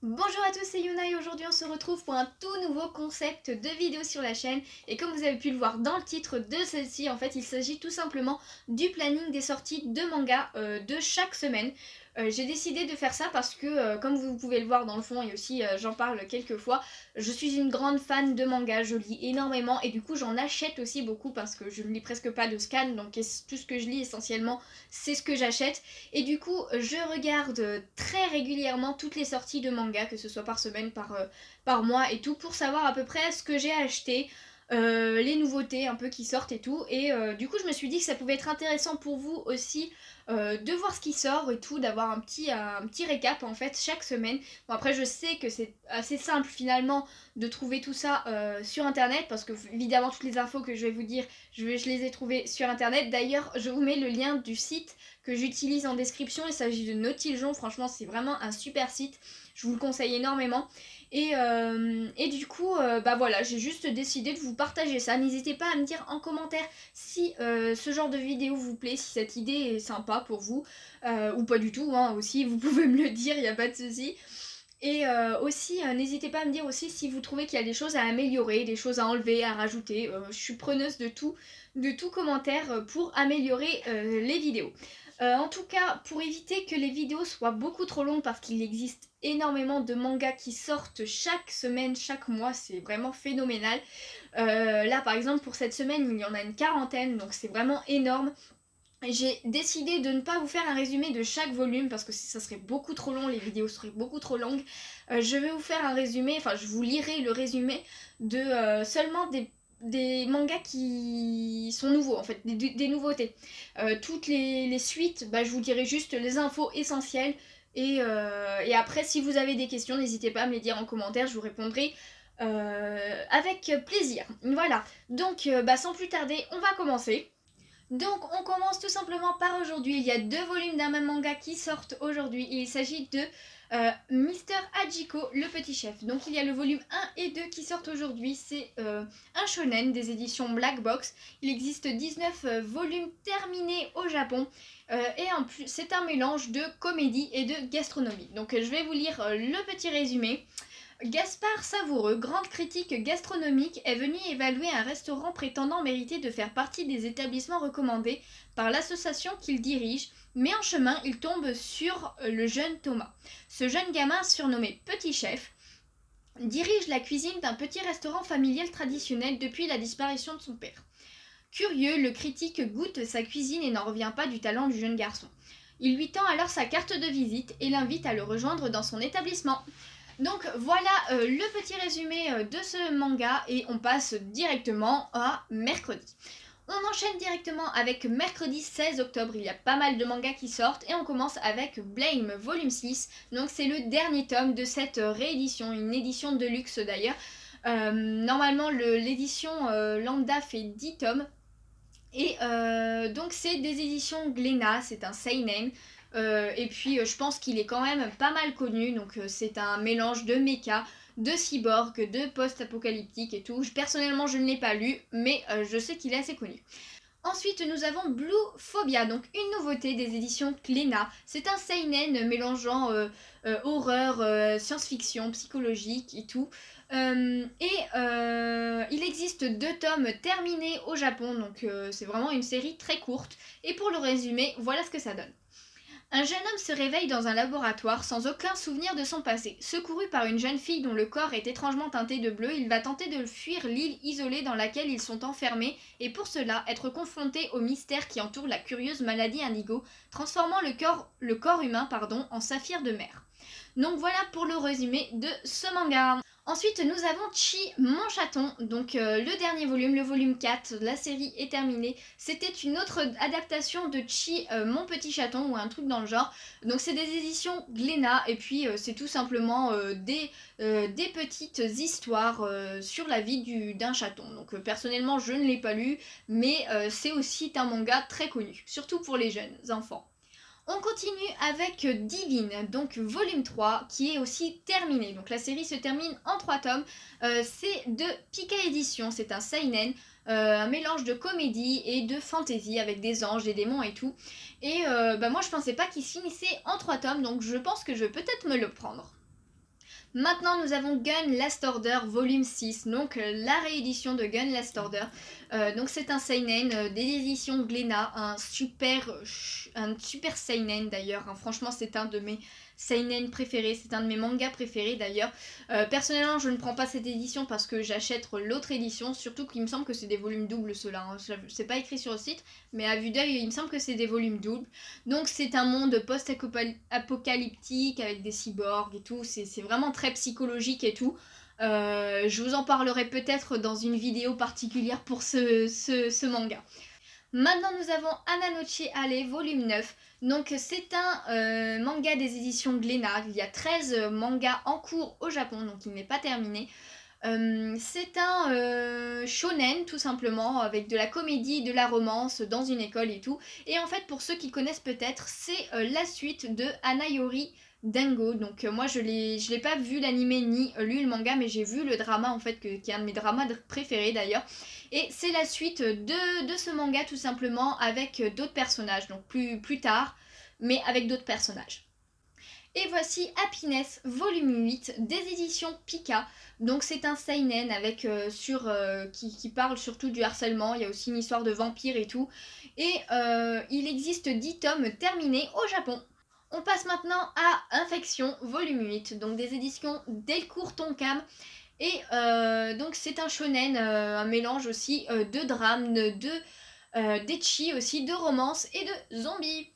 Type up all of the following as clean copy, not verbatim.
Bonjour à tous, c'est Yuna et aujourd'hui on se retrouve pour un tout nouveau concept de vidéo sur la chaîne. Et comme vous avez pu le voir dans le titre de celle-ci, en fait il s'agit tout simplement du planning des sorties de manga de chaque semaine. J'ai décidé de faire ça parce que comme vous pouvez le voir dans le fond et aussi j'en parle quelques fois, je suis une grande fan de manga, je lis énormément et du coup j'en achète aussi beaucoup parce que je ne lis presque pas de scan, donc tout ce que je lis essentiellement c'est ce que j'achète. Et du coup, je regarde très régulièrement toutes les sorties de manga, que ce soit par semaine, par mois et tout, pour savoir à peu près ce que j'ai acheté, les nouveautés un peu qui sortent et tout. Et du coup, je me suis dit que ça pouvait être intéressant pour vous aussi de voir ce qui sort et tout, d'avoir un petit récap en fait chaque semaine. Bon, après, je sais que c'est assez simple finalement de trouver tout ça sur internet parce que évidemment, toutes les infos que je vais vous dire, je les ai trouvées sur internet. D'ailleurs, je vous mets le lien du site que j'utilise en description. Il s'agit de Nautiljon, franchement c'est vraiment un super site, je vous le conseille énormément. Et du coup, bah voilà, j'ai juste décidé de vous partager ça. N'hésitez pas à me dire en commentaire si ce genre de vidéo vous plaît, si cette idée est sympa pour vous, ou pas du tout, hein, aussi, vous pouvez me le dire, il n'y a pas de souci. Et aussi, n'hésitez pas à me dire aussi si vous trouvez qu'il y a des choses à améliorer, des choses à enlever, à rajouter. Je suis preneuse de tout commentaire pour améliorer les vidéos. En tout cas, pour éviter que les vidéos soient beaucoup trop longues, parce qu'il existe énormément de mangas qui sortent chaque semaine, chaque mois, c'est vraiment phénoménal. Là, par exemple, pour cette semaine, il y en a une quarantaine, donc c'est vraiment énorme. J'ai décidé de ne pas vous faire un résumé de chaque volume parce que ça serait beaucoup trop long, les vidéos seraient beaucoup trop longues. Je vais vous faire un résumé, enfin je vous lirai le résumé de seulement des mangas qui sont nouveaux, en fait, des nouveautés. Toutes les suites, bah, je vous dirai juste les infos essentielles. Et après, si vous avez des questions, n'hésitez pas à me les dire en commentaire, je vous répondrai avec plaisir. Voilà, donc bah, sans plus tarder, on va commencer. Donc on commence tout simplement par aujourd'hui. Il y a deux volumes d'un même manga qui sortent aujourd'hui. Il s'agit de Mister Hachiko, le petit chef. Donc il y a le volume 1 et 2 qui sortent aujourd'hui. C'est un shonen des éditions Black Box. Il existe 19 volumes terminés au Japon. Et en plus, c'est un mélange de comédie et de gastronomie. Donc je vais vous lire le petit résumé. Gaspard Savoureux, grande critique gastronomique, est venu évaluer un restaurant prétendant mériter de faire partie des établissements recommandés par l'association qu'il dirige, mais en chemin, il tombe sur le jeune Thomas. Ce jeune gamin, surnommé Petit Chef, dirige la cuisine d'un petit restaurant familial traditionnel depuis la disparition de son père. Curieux, le critique goûte sa cuisine et n'en revient pas du talent du jeune garçon. Il lui tend alors sa carte de visite et l'invite à le rejoindre dans son établissement. Donc voilà le petit résumé de ce manga et on passe directement à mercredi. On enchaîne directement avec mercredi 16 octobre, il y a pas mal de mangas qui sortent et on commence avec Blame volume 6. Donc c'est le dernier tome de cette réédition, une édition de luxe d'ailleurs. Normalement l'édition lambda fait 10 tomes. Et donc c'est des éditions Glénat, c'est un seinen. Et puis je pense qu'il est quand même pas mal connu, donc c'est un mélange de mecha, de cyborg, de post-apocalyptique et tout. Personnellement je ne l'ai pas lu, mais je sais qu'il est assez connu. Ensuite, nous avons Blue Phobia, donc une nouveauté des éditions Glénat. C'est un seinen mélangeant horreur, science-fiction, psychologique et tout. Il existe 2 tomes terminés au Japon, donc c'est vraiment une série très courte. Et pour le résumer, voilà ce que ça donne. Un jeune homme se réveille dans un laboratoire sans aucun souvenir de son passé. Secouru par une jeune fille dont le corps est étrangement teinté de bleu, il va tenter de fuir l'île isolée dans laquelle ils sont enfermés et pour cela être confronté au mystère qui entoure la curieuse maladie indigo, transformant le corps humain en saphir de mer. Donc voilà pour le résumé de ce manga. Ensuite, nous avons Chi, mon chaton, donc le dernier volume, le volume 4, la série est terminée. C'était une autre adaptation de Chi, mon petit chaton, ou un truc dans le genre. Donc c'est des éditions Glénat, et puis c'est tout simplement des petites histoires sur la vie d'un chaton. Donc personnellement, je ne l'ai pas lu, mais c'est aussi un manga très connu, surtout pour les jeunes enfants. On continue avec Divine, donc volume 3, qui est aussi terminé. Donc la série se termine en 3 tomes. C'est de Pika Édition, c'est un seinen, un mélange de comédie et de fantasy avec des anges, des démons et tout. Et moi je pensais pas qu'il se finissait en 3 tomes, donc je pense que je vais peut-être me le prendre. Maintenant, nous avons Gun Last Order volume 6, donc la réédition de Gun Last Order. Donc c'est un seinen des éditions Glénat, un super seinen d'ailleurs. Hein. Franchement, c'est un de mes seinen préférés, c'est un de mes mangas préférés d'ailleurs. Personnellement, je ne prends pas cette édition parce que j'achète l'autre édition, surtout qu'il me semble que c'est des volumes doubles ceux-là. Hein. C'est pas écrit sur le site, mais à vue d'œil, il me semble que c'est des volumes doubles. Donc c'est un monde post-apocalyptique avec des cyborgs et tout, c'est vraiment très psychologique et tout. Je vous en parlerai peut-être dans une vidéo particulière pour ce manga. Maintenant nous avons Ananoche Ale volume 9. Donc c'est un manga des éditions Glénat. Il y a 13 mangas en cours au Japon, donc il n'est pas terminé. C'est un shonen tout simplement, avec de la comédie, de la romance dans une école et tout. Et en fait, pour ceux qui connaissent peut-être, c'est la suite de Hanayori Dango. Donc moi je l'ai pas vu l'anime ni lu le manga, mais j'ai vu le drama en fait, qui est un de mes dramas préférés d'ailleurs. Et c'est la suite de ce manga tout simplement, avec d'autres personnages, donc plus tard, mais avec d'autres personnages. Et voici Happiness volume 8 des éditions Pika. Donc c'est un seinen avec qui parle surtout du harcèlement. Il y a aussi une histoire de vampire et tout. Et il existe 10 tomes terminés au Japon. On passe maintenant à Infection volume 8, donc des éditions Delcourt Tonkam. Et donc c'est un shonen, un mélange aussi de drame, d'ecchi aussi, de romance et de zombies.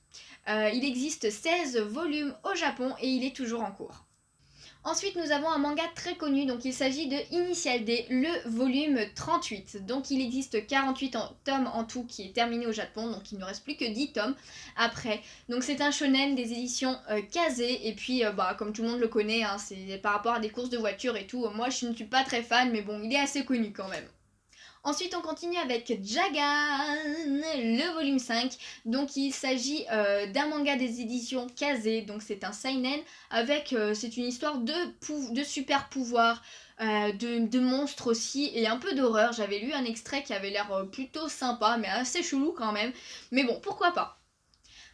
Il existe 16 volumes au Japon et il est toujours en cours. Ensuite, nous avons un manga très connu, donc il s'agit de Initial D, le volume 38. Donc il existe 48 tomes en tout qui est terminé au Japon, donc il ne reste plus que 10 tomes après. Donc c'est un shonen des éditions Kazé, et puis comme tout le monde le connaît, hein, c'est par rapport à des courses de voitures et tout. Moi je ne suis pas très fan, mais bon, il est assez connu quand même. Ensuite, on continue avec Jagan, le volume 5. Donc, il s'agit d'un manga des éditions Kazé. Donc, c'est un seinen avec. C'est une histoire de super pouvoirs, de monstres aussi, et un peu d'horreur. J'avais lu un extrait qui avait l'air plutôt sympa, mais assez chelou quand même. Mais bon, pourquoi pas.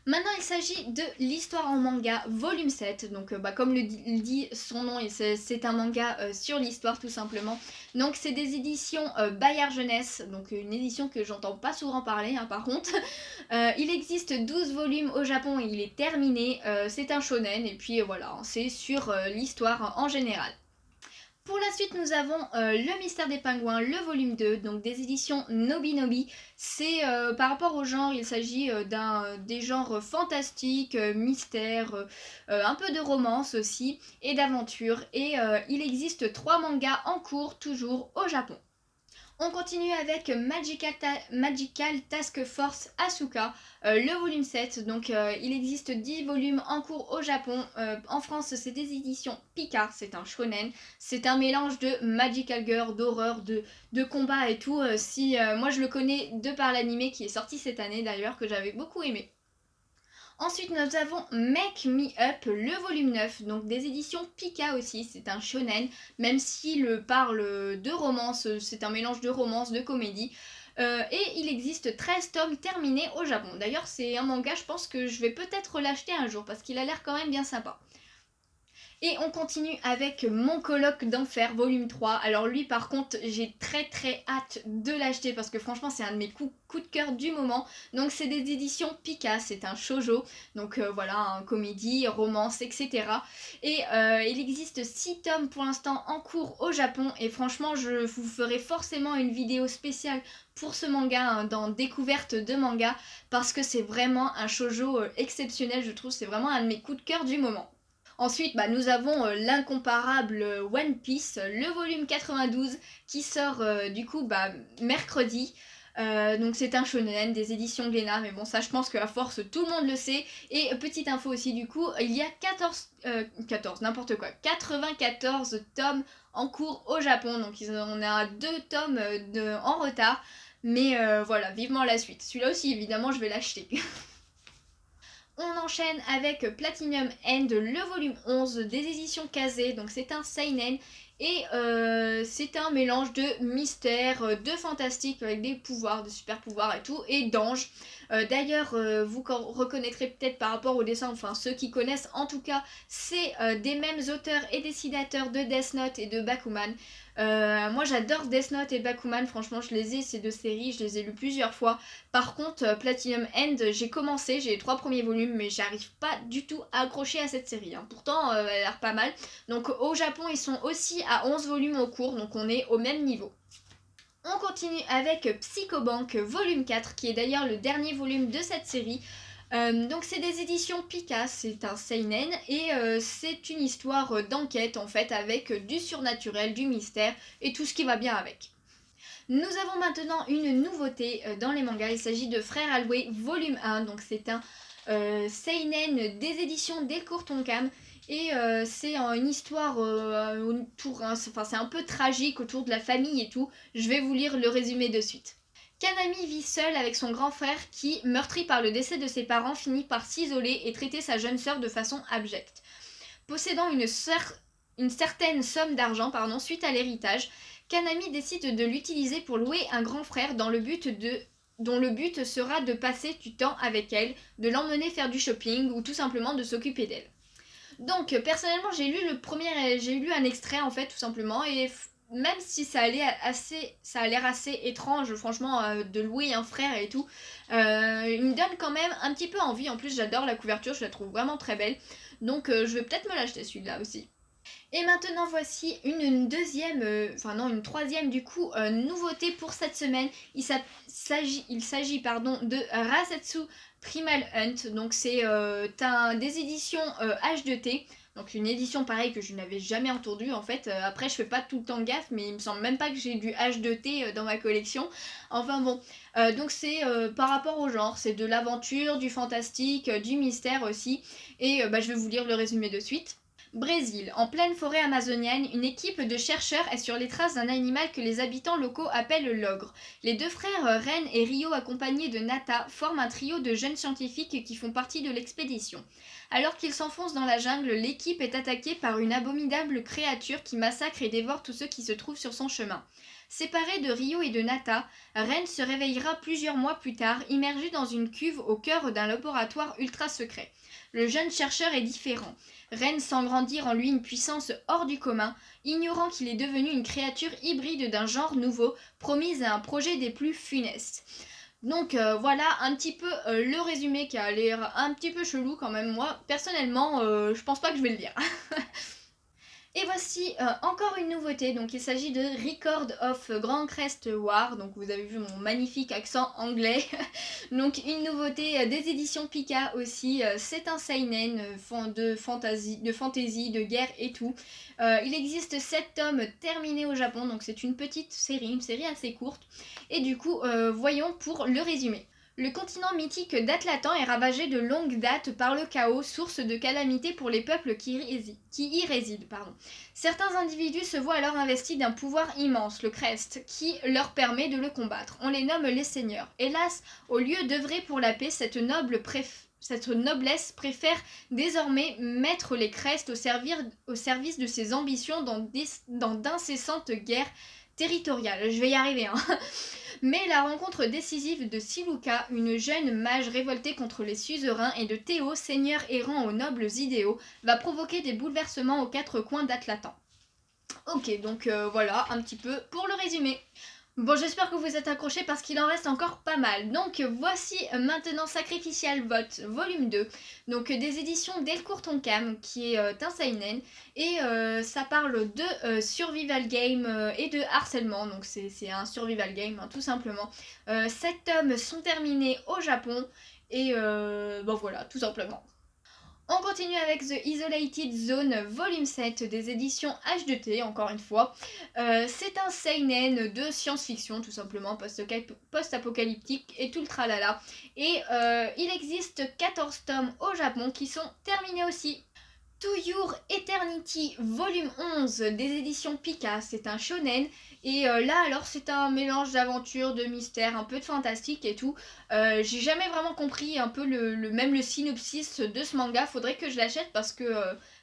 Maintenant, il s'agit de l'histoire en manga volume 7. Donc, comme le dit son nom, c'est un manga sur l'histoire tout simplement. Donc, c'est des éditions Bayard Jeunesse. Donc, une édition que j'entends pas souvent parler, hein, par contre. Il existe 12 volumes au Japon et il est terminé. C'est un shonen et puis voilà, c'est sur l'histoire en général. Pour la suite, nous avons Le Mystère des Pingouins, le volume 2, donc des éditions Nobi Nobi. C'est par rapport au genre, il s'agit des genres fantastiques, mystère, un peu de romance aussi, et d'aventure. Et il existe 3 mangas en cours, toujours au Japon. On continue avec Magical Task Force Asuka, le volume 7. Donc il existe 10 volumes en cours au Japon. En France, c'est des éditions Pika, c'est un shonen. C'est un mélange de Magical Girl, d'horreur, de combat et tout. Moi je le connais de par l'anime qui est sorti cette année d'ailleurs, que j'avais beaucoup aimé. Ensuite, nous avons Make Me Up, le volume 9, donc des éditions Pika aussi. C'est un shonen, même s'il parle de romance, c'est un mélange de romance, de comédie. Et il existe 13 tomes terminés au Japon. D'ailleurs, c'est un manga, je pense que je vais peut-être l'acheter un jour, parce qu'il a l'air quand même bien sympa. Et on continue avec Mon Colloque d'Enfer, volume 3. Alors lui par contre, j'ai très hâte de l'acheter parce que franchement c'est un de mes coups de cœur du moment. Donc c'est des éditions Pika, c'est un shoujo. Donc voilà, un comédie, romance, etc. Et il existe 6 tomes pour l'instant en cours au Japon. Et franchement, je vous ferai forcément une vidéo spéciale pour ce manga, hein, dans découverte de manga. Parce que c'est vraiment un shoujo exceptionnel, je trouve. C'est vraiment un de mes coups de cœur du moment. Ensuite, nous avons l'incomparable One Piece, le volume 92, qui sort du coup mercredi. Donc c'est un shonen des éditions Glénat, mais bon ça je pense qu'à force tout le monde le sait. Et petite info aussi du coup, il y a 94 tomes en cours au Japon, donc on a 2 tomes en retard. Mais voilà, vivement la suite. Celui-là aussi évidemment je vais l'acheter. On enchaîne avec Platinum End, le volume 11 des éditions Kazé, donc c'est un seinen Et c'est un mélange de mystère, de fantastique avec des pouvoirs, de super pouvoirs et tout, et d'anges. D'ailleurs, vous reconnaîtrez peut-être par rapport au dessin, enfin ceux qui connaissent en tout cas, c'est des mêmes auteurs et dessinateurs de Death Note et de Bakuman. Moi j'adore Death Note et Bakuman, franchement je les ai, ces deux séries, je les ai lues plusieurs fois. Par contre, Platinum End, j'ai commencé, j'ai les 3 premiers volumes, mais j'arrive pas du tout à accrocher à cette série, hein. Pourtant, elle a l'air pas mal. Donc au Japon, ils sont aussi à 11 volumes en cours, donc on est au même niveau. On continue avec Psychobank volume 4, qui est d'ailleurs le dernier volume de cette série. Donc c'est des éditions Pika, c'est un seinen et c'est une histoire d'enquête en fait avec du surnaturel, du mystère et tout ce qui va bien avec. Nous avons maintenant une nouveauté dans les mangas, il s'agit de Frère Alloué volume 1, donc c'est un seinen des éditions Delcourt Tonkam et c'est une histoire autour, hein, c'est un peu tragique autour de la famille et tout. Je vais vous lire le résumé de suite. Kanami vit seule avec son grand frère qui, meurtri par le décès de ses parents, finit par s'isoler et traiter sa jeune sœur de façon abjecte. Possédant une certaine somme d'argent suite à l'héritage, Kanami décide de l'utiliser pour louer un grand frère dont le but sera de passer du temps avec elle, de l'emmener faire du shopping ou tout simplement de s'occuper d'elle. Donc personnellement j'ai lu un extrait en fait tout simplement et même si ça a l'air assez étrange franchement de louer un frère et tout, il me donne quand même un petit peu envie. En plus j'adore la couverture, je la trouve vraiment très belle, donc je vais peut-être me l'acheter celui-là aussi. Et maintenant voici une troisième du coup nouveauté pour cette semaine. Il s'agit de Rasetsu Primal Hunt. Donc c'est des éditions H2T. Donc une édition pareille que je n'avais jamais entendue en fait. Après je fais pas tout le temps gaffe, mais il me semble même pas que j'ai du H2T dans ma collection. Enfin bon, donc c'est par rapport au genre, c'est de l'aventure, du fantastique, du mystère aussi. Et je vais vous lire le résumé de suite. Brésil. En pleine forêt amazonienne, une équipe de chercheurs est sur les traces d'un animal que les habitants locaux appellent l'ogre. Les deux frères Ren et Rio, accompagnés de Nata, forment un trio de jeunes scientifiques qui font partie de l'expédition. Alors qu'ils s'enfoncent dans la jungle, l'équipe est attaquée par une abominable créature qui massacre et dévore tous ceux qui se trouvent sur son chemin. Séparé de Rio et de Nata, Ren se réveillera plusieurs mois plus tard, immergé dans une cuve au cœur d'un laboratoire ultra secret. Le jeune chercheur est différent. Ren sent grandir en lui une puissance hors du commun, ignorant qu'il est devenu une créature hybride d'un genre nouveau, promise à un projet des plus funestes. Donc voilà un petit peu le résumé qui a l'air un petit peu chelou quand même. Moi, personnellement, je pense pas que je vais le lire. Et voici encore une nouveauté, donc il s'agit de Record of Grand Crest War, donc vous avez vu mon magnifique accent anglais. Donc une nouveauté des éditions Pika aussi, c'est un seinen de fantasy, de guerre et tout. Il existe 7 tomes terminés au Japon, donc c'est une petite série, une série assez courte. Et du coup, voyons pour le résumé. Le continent mythique d'Atlatan est ravagé de longue date par le chaos, source de calamités pour les peuples qui y résident. Certains individus se voient alors investis d'un pouvoir immense, le Crest, qui leur permet de le combattre. On les nomme les seigneurs. Hélas, au lieu d'œuvrer pour la paix, cette noblesse préfère désormais mettre les Crests au service de ses ambitions dans d'incessantes guerres territoriales. Je vais y arriver, hein. Mais la rencontre décisive de Siluka, une jeune mage révoltée contre les suzerains, et de Théo, seigneur errant aux nobles idéaux, va provoquer des bouleversements aux 4 coins d'Atlatan. Ok, donc voilà un petit peu pour le résumé. Bon, j'espère que vous êtes accrochés parce qu'il en reste encore pas mal. Donc voici maintenant Sacrificial Vote volume 2, donc des éditions Delcourt Tonkam, qui est un seinen, et ça parle de survival game et de harcèlement, donc c'est un survival game hein, tout simplement. 7 tomes sont terminés au Japon, et bon voilà, tout simplement. On continue avec The Isolated Zone volume 7 des éditions H2T, encore une fois. C'est un seinen de science-fiction, tout simplement, post-apocalyptique et tout le tralala. Et il existe 14 tomes au Japon qui sont terminés aussi. To Your Eternity volume 11 des éditions Pika, c'est un shonen et là alors c'est un mélange d'aventure, de mystère, un peu de fantastique et tout. J'ai jamais vraiment compris un peu le synopsis de ce manga, faudrait que je l'achète parce que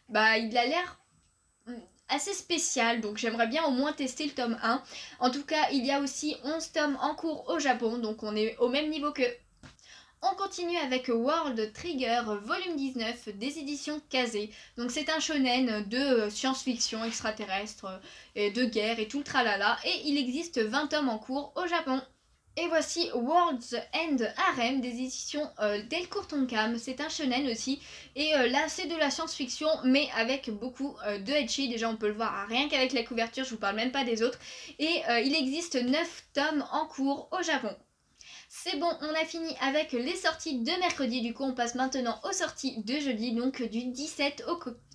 il a l'air assez spécial, donc j'aimerais bien au moins tester le tome 1. En tout cas, il y a aussi 11 tomes en cours au Japon, donc on est au même niveau qu'eux. On continue avec World Trigger volume 19 des éditions Kazé. Donc c'est un shonen de science-fiction extraterrestre et de guerre et tout le tralala. Et il existe 20 tomes en cours au Japon. Et voici World's End Harem des éditions Delcourt Tonkam. C'est un shonen aussi. Et là c'est de la science-fiction mais avec beaucoup de ecchi. Déjà on peut le voir rien qu'avec la couverture, je vous parle même pas des autres. Et il existe 9 tomes en cours au Japon. C'est bon, on a fini avec les sorties de mercredi, du coup on passe maintenant aux sorties de jeudi, donc du 17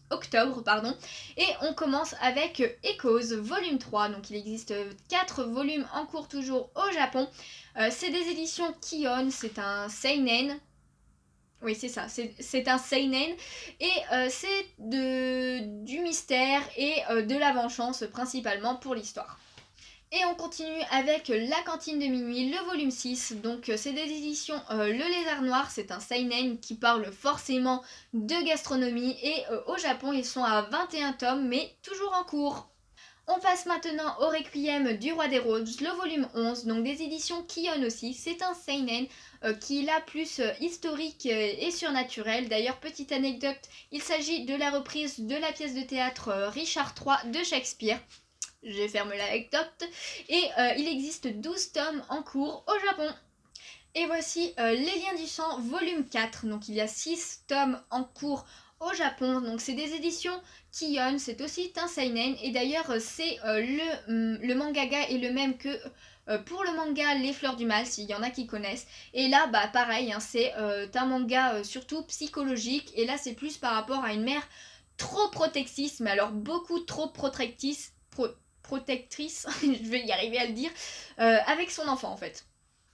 octobre, pardon. Et on commence avec Echoes volume 3, donc il existe 4 volumes en cours toujours au Japon. C'est des éditions Kion, c'est un seinen. Oui, c'est ça, c'est un seinen et c'est du mystère et de la vengeance principalement pour l'histoire. Et on continue avec La Cantine de Minuit, le volume 6. Donc c'est des éditions Le Lézard Noir, c'est un seinen qui parle forcément de gastronomie. Et au Japon, ils sont à 21 tomes, mais toujours en cours. On passe maintenant au Requiem du Roi des Roses, le volume 11, donc des éditions Kion aussi. C'est un seinen qui est là plus historique et surnaturel. D'ailleurs, petite anecdote, il s'agit de la reprise de la pièce de théâtre Richard III de Shakespeare. Je ferme l'anecdote. Et il existe 12 tomes en cours au Japon. Et voici Les Liens du Sang, volume 4. Donc il y a 6 tomes en cours au Japon. Donc c'est des éditions Kion, c'est aussi un seinen. Et d'ailleurs, c'est le mangaka est le même que pour le manga Les Fleurs du Mal, s'il y en a qui connaissent. Et là, bah pareil, hein, c'est un manga surtout psychologique. Et là, c'est plus par rapport à une mère trop protectrice, mais alors beaucoup trop protectrice, je vais y arriver à le dire, avec son enfant en fait.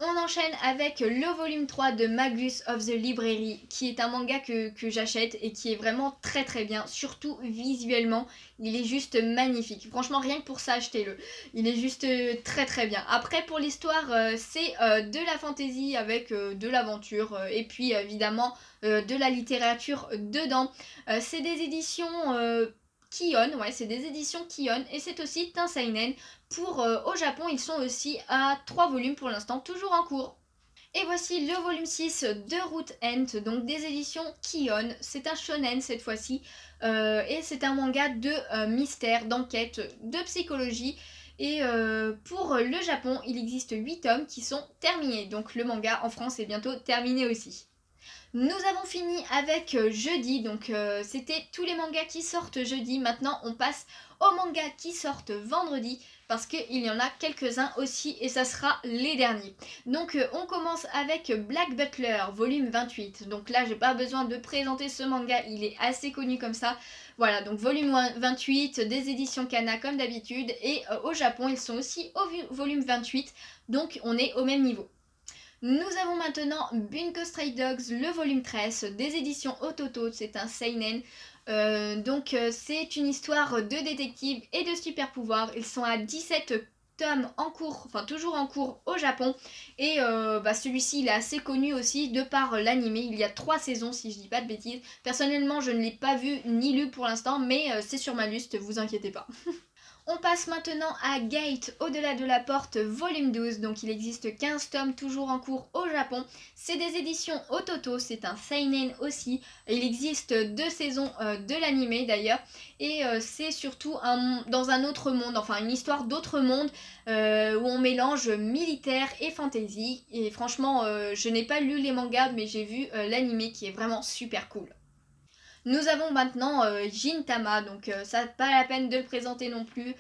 On enchaîne avec le volume 3 de Magus of the Library, qui est un manga que j'achète et qui est vraiment très très bien, surtout visuellement, il est juste magnifique. Franchement, rien que pour ça, achetez-le. Il est juste très très bien. Après, pour l'histoire, c'est de la fantasy avec de l'aventure et puis évidemment de la littérature dedans. C'est des éditions Kion, ouais, c'est des éditions Kion et c'est aussi un seinen. Au Japon, ils sont aussi à 3 volumes pour l'instant, toujours en cours. Et voici le volume 6 de Root End, donc des éditions Kion. C'est un shonen cette fois-ci et c'est un manga de mystère, d'enquête, de psychologie. Et pour le Japon, il existe 8 tomes qui sont terminés. Donc le manga en France est bientôt terminé aussi. Nous avons fini avec jeudi, donc c'était tous les mangas qui sortent jeudi. Maintenant on passe aux mangas qui sortent vendredi parce qu'il y en a quelques-uns aussi et ça sera les derniers. Donc on commence avec Black Butler, volume 28. Donc là j'ai pas besoin de présenter ce manga, il est assez connu comme ça. Voilà, donc volume 28 des éditions Kana comme d'habitude et au Japon ils sont aussi au volume 28, donc on est au même niveau. Nous avons maintenant Bunko Stray Dogs, le volume 13 des éditions Ototo, c'est un seinen. C'est une histoire de détective et de super pouvoirs. Ils sont à 17 tomes en cours, enfin toujours en cours au Japon. Et celui-ci il est assez connu aussi de par l'animé. Il y a 3 saisons si je dis pas de bêtises. Personnellement je ne l'ai pas vu ni lu pour l'instant, mais c'est sur ma liste, vous inquiétez pas. On passe maintenant à Gate, au-delà de la porte, volume 12. Donc il existe 15 tomes toujours en cours au Japon. C'est des éditions Ototo, c'est un seinen aussi. Il existe 2 saisons de l'anime d'ailleurs. Et c'est surtout dans un autre monde, enfin une histoire d'autre monde où on mélange militaire et fantasy. Et franchement, je n'ai pas lu les mangas, mais j'ai vu l'anime qui est vraiment super cool. Nous avons maintenant Gintama, donc ça pas la peine de le présenter non plus.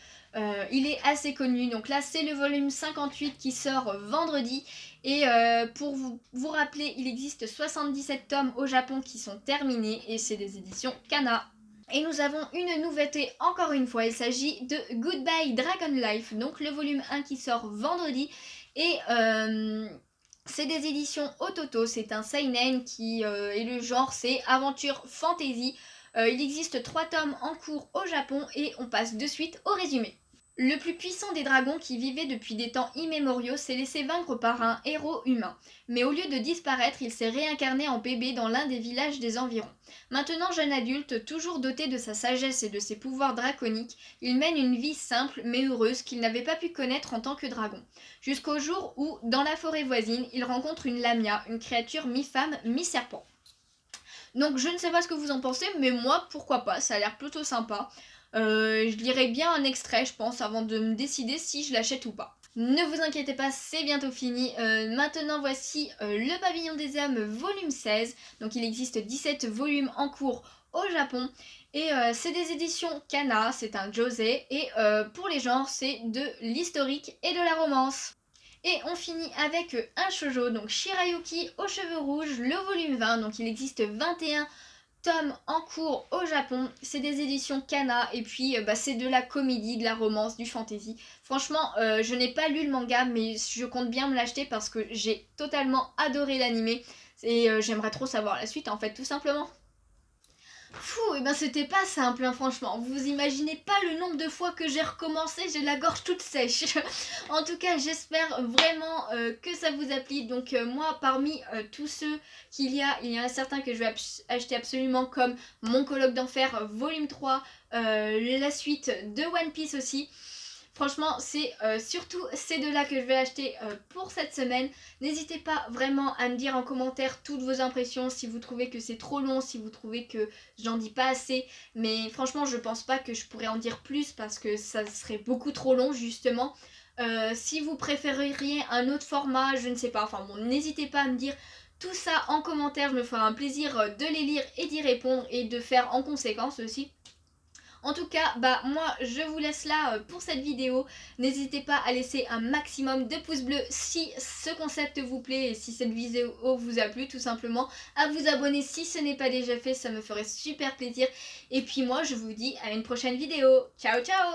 Il est assez connu, donc là c'est le volume 58 qui sort vendredi. Et pour vous rappeler, il existe 77 tomes au Japon qui sont terminés et c'est des éditions Kana. Et nous avons une nouveauté encore une fois, il s'agit de Goodbye Dragon Life, donc le volume 1 qui sort vendredi. Et c'est des éditions Ototo, c'est un seinen et le genre c'est aventure fantasy. Il existe 3 tomes en cours au Japon et on passe de suite au résumé. Le plus puissant des dragons qui vivait depuis des temps immémoriaux s'est laissé vaincre par un héros humain. Mais au lieu de disparaître, il s'est réincarné en bébé dans l'un des villages des environs. Maintenant jeune adulte, toujours doté de sa sagesse et de ses pouvoirs draconiques, il mène une vie simple mais heureuse qu'il n'avait pas pu connaître en tant que dragon. Jusqu'au jour où, dans la forêt voisine, il rencontre une lamia, une créature mi-femme, mi-serpent. Donc je ne sais pas ce que vous en pensez, mais moi, pourquoi pas, ça a l'air plutôt sympa. Je lirai bien un extrait, je pense, avant de me décider si je l'achète ou pas. Ne vous inquiétez pas, c'est bientôt fini. Maintenant, voici le Pavillon des âmes volume 16. Donc il existe 17 volumes en cours au Japon. Et c'est des éditions Kana, c'est un josei. Et pour les genres, c'est de l'historique et de la romance. Et on finit avec un shoujo, donc Shirayuki aux cheveux rouges, le volume 20. Donc il existe 21 tomes en cours au Japon. C'est des éditions Kana et puis c'est de la comédie, de la romance, du fantasy. Franchement, je n'ai pas lu le manga, mais je compte bien me l'acheter parce que j'ai totalement adoré l'animé. Et j'aimerais trop savoir la suite en fait, tout simplement. Fou, et ben c'était pas simple, hein, franchement. Vous imaginez pas le nombre de fois que j'ai recommencé, j'ai la gorge toute sèche. En tout cas, j'espère vraiment que ça vous a plu. Donc moi, parmi tous ceux il y en a certains que je vais acheter absolument, comme Mon colloque d'enfer volume 3, la suite de One Piece aussi. Franchement, c'est surtout ces deux-là que je vais acheter pour cette semaine. N'hésitez pas vraiment à me dire en commentaire toutes vos impressions, si vous trouvez que c'est trop long, si vous trouvez que j'en dis pas assez. Mais franchement, je pense pas que je pourrais en dire plus parce que ça serait beaucoup trop long justement. Si vous préféreriez un autre format, je ne sais pas. Enfin bon, n'hésitez pas à me dire tout ça en commentaire. Je me ferai un plaisir de les lire et d'y répondre et de faire en conséquence aussi. En tout cas, moi je vous laisse là pour cette vidéo. N'hésitez pas à laisser un maximum de pouces bleus si ce concept vous plaît et si cette vidéo vous a plu, tout simplement. À vous abonner si ce n'est pas déjà fait, ça me ferait super plaisir. Et puis moi je vous dis à une prochaine vidéo. Ciao ciao!